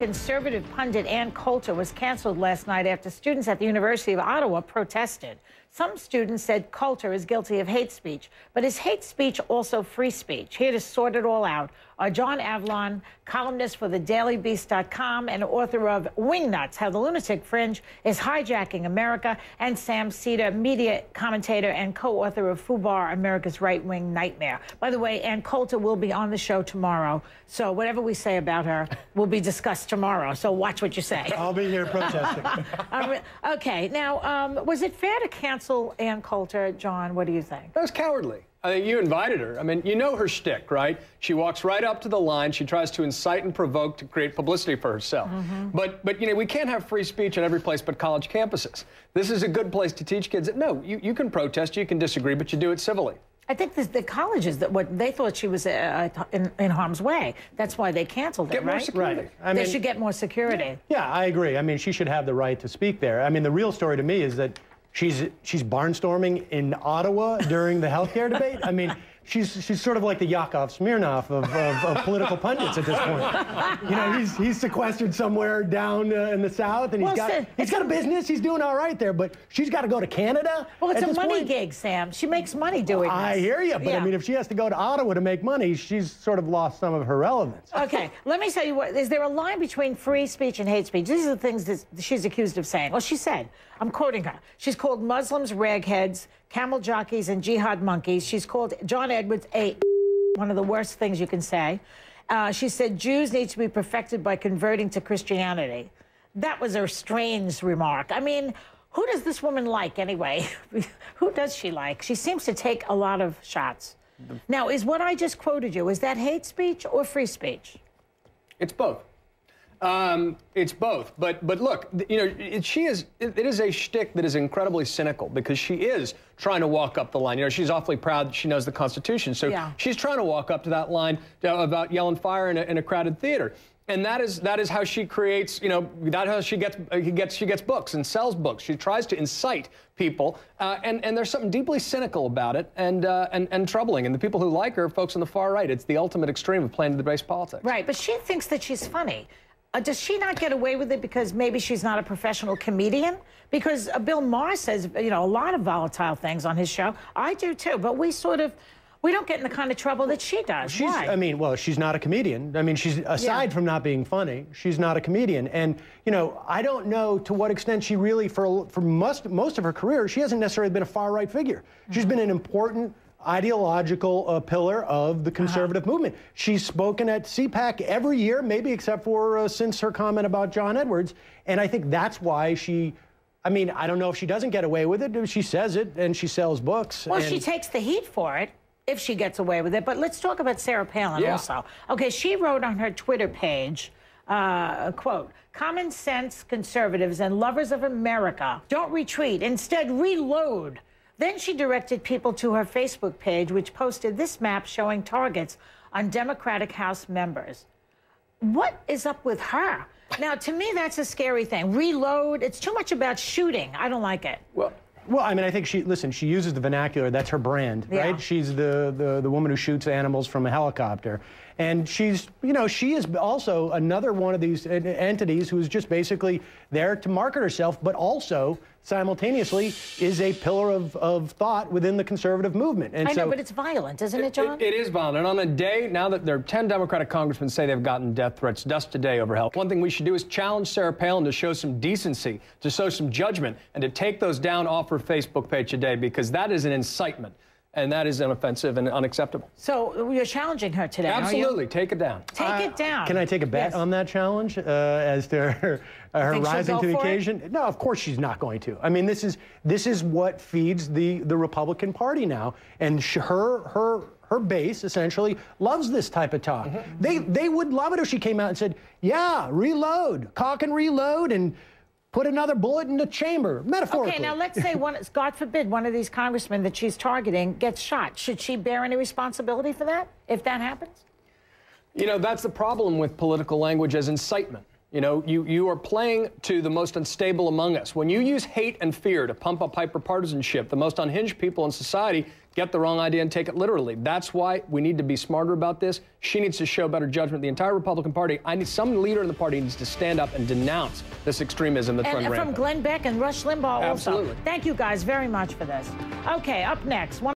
Conservative pundit Ann Coulter was canceled last night after students at the University of Ottawa protested. Some students said Coulter is guilty of hate speech, but is hate speech also free speech? Here to sort it all out are John Avlon, columnist for thedailybeast.com and author of Wingnuts, How the Lunatic Fringe is Hijacking America, and Sam Seder, media commentator and co-author of FUBAR, America's Right-Wing Nightmare. By the way, Ann Coulter will be on the show tomorrow, so whatever we say about her will be discussed tomorrow, so watch what you say. I'll be here protesting. Okay, now, was it fair to cancel Ann Coulter? John, what do you think? That was cowardly. I think you invited her. I mean, you know her shtick, right? She walks right up to the line. She tries to incite and provoke to create publicity for herself. But you know, we can't have free speech at every place but college campuses. This is a good place to teach kids that, no, you can protest, you can disagree, but you do it civilly. I think the colleges, that what they thought she was in harm's way. That's why they canceled it, right? More security. Right. I mean, they should get more security. Yeah, I agree. I mean, she should have the right to speak there. I mean, the real story to me is that she's barnstorming in Ottawa during the healthcare debate. I mean, she's sort of like the Yakov Smirnoff of political pundits at this point. You know, he's sequestered somewhere down in the South, and he's got a business. He's doing all right there, but she's got to go to Canada. Well, it's a money gig, Sam. She makes money doing this. I hear you, but yeah. I mean, if she has to go to Ottawa to make money, she's sort of lost some of her relevance. Okay, let me tell you what. Is there a line between free speech and hate speech? These are the things that she's accused of saying. Well, she said, I'm quoting her, she's called Muslims ragheads, camel jockeys, and jihad monkeys. She's called John Edwards one of the worst things you can say. She said Jews need to be perfected by converting to Christianity. That was a strange remark. I mean, who does this woman like anyway? Who does she like? She seems to take a lot of shots. Now, is what I just quoted you, is that hate speech or free speech? It's both. It's both. But look, you know, it is a shtick that is incredibly cynical because she is trying to walk up the line. You know, she's awfully proud that she knows the Constitution. So yeah. She's trying to walk up to that line about yelling fire in a crowded theater. And that is how she creates, you know, that's how she gets books and sells books. She tries to incite people, and there's something deeply cynical about it and troubling. And the people who like her are folks on the far right. It's the ultimate extreme of playing to the base politics. Right, but she thinks that she's funny. Does she not get away with it because maybe she's not a professional comedian? Because Bill Maher says, you know, a lot of volatile things on his show. I do too, but we don't get in the kind of trouble that she does. Why? I mean, well, she's not a comedian. I mean, she's, aside from not being funny, she's not a comedian. And, you know, I don't know to what extent she really, for most of her career, she hasn't necessarily been a far-right figure. She's been an important ideological pillar of the conservative movement. She's spoken at CPAC every year, maybe except for since her comment about John Edwards. And I think that's why she, I mean, I don't know if she doesn't get away with it. She says it and she sells books. Well, she takes the heat for it if she gets away with it. But let's talk about Sarah Palin also. Okay, she wrote on her Twitter page, quote, common sense conservatives and lovers of America don't retreat, instead reload. Then she directed people to her Facebook page, which posted this map showing targets on Democratic House members. What is up with her? Now, to me, that's a scary thing. Reload, it's too much about shooting. I don't like it. Well, I mean, I think she uses the vernacular. That's her brand, right? She's the woman who shoots animals from a helicopter. And she's, you know, she is also another one of these entities who is just basically there to market herself, but also simultaneously is a pillar of thought within the conservative movement. And I know, but it's violent, isn't it, John? It is violent. And on a day, now that there are 10 Democratic congressmen say they've gotten death threats just today over health, one thing we should do is challenge Sarah Palin to show some decency, to show some judgment, and to take those down off her Facebook page today, because that is an incitement. And that is inoffensive and unacceptable. So you're challenging her today, Absolutely. Take it down. Take it down. Can I take a bet on that challenge as to her rising to the occasion? No, of course she's not going to. I mean, this is what feeds the Republican Party now. And her base, essentially, loves this type of talk. They would love it if she came out and said, yeah, reload, cock and reload, and put another bullet in the chamber, metaphorically. Okay, now let's say, God forbid, one of these congressmen that she's targeting gets shot. Should she bear any responsibility for that, if that happens? You know, that's the problem with political language as incitement. You know, you are playing to the most unstable among us. When you use hate and fear to pump up hyperpartisanship, the most unhinged people in society get the wrong idea and take it literally. That's why we need to be smarter about this. She needs to show better judgment. The entire Republican Party, some leader in the party needs to stand up and denounce this extremism that's run rampant. And from Glenn Beck and Rush Limbaugh also. Absolutely. Thank you guys very much for this. Okay, up next.